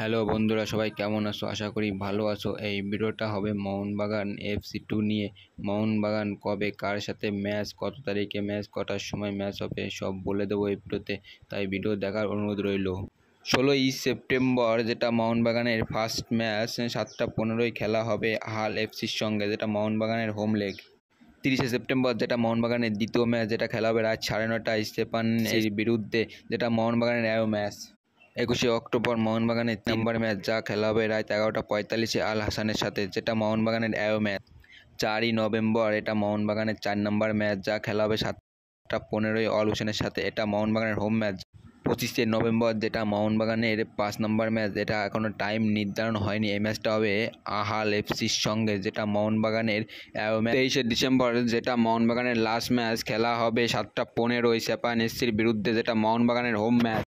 Hello বন্ধুরা, সবাই কেমন আছো? আশা করি ভালো আছো। এই ভিডিওটা হবে মোহনবাগান FC2 নিয়ে। মোহনবাগান কবে কার সাথে ম্যাচ, কত তারিখে ম্যাচ, কটার সময় ম্যাচ হবে সব বলে দেবো এই ভিডিওতে, তাই ভিডিও দেখার অনুরোধ রইল। 16ই সেপ্টেম্বর যেটা মোহনবাগানের ফার্স্ট ম্যাচ 7:15 খেলা হবে হাল FCর সঙ্গে, যেটা মোহনবাগানের হোম লেগ। 30শে সেপ্টেম্বর যেটা মোহনবাগানের দ্বিতীয় ম্যাচ, যেটা খেলা হবে রাত 9:30টায় স্টেফানের বিরুদ্ধে, যেটা মোহনবাগানের অ্যাওয়ে ম্যাচ। 21শে অক্টোবর মোহনবাগানের 3 নম্বর ম্যাচ, যা খেলা হবে রাত 11:45-এ আল হাসানের সাথে, যেটা মোহনবাগানের অ্যাওয়ে ম্যাচ। 4ই নভেম্বর এটা মোহনবাগানের 4 নম্বর ম্যাচ, যা খেলা হবে 7:15-এ অল হোসেনের সাথে, এটা মোহনবাগানের হোম ম্যাচ। 25শে নভেম্বর যেটা মোহনবাগানের 5 নম্বর ম্যাচ, এটা এখনও টাইম নির্ধারণ হয়নি। এই ম্যাচটা হবে আহাল FCর সঙ্গে, যেটা মোহনবাগানের অ্যাওয়ে ম্যাচ। 23শে ডিসেম্বর যেটা মোহনবাগানের লাস্ট ম্যাচ, খেলা হবে 7:15 সেপান SCর বিরুদ্ধে, যেটা মোহনবাগানের হোম ম্যাচ।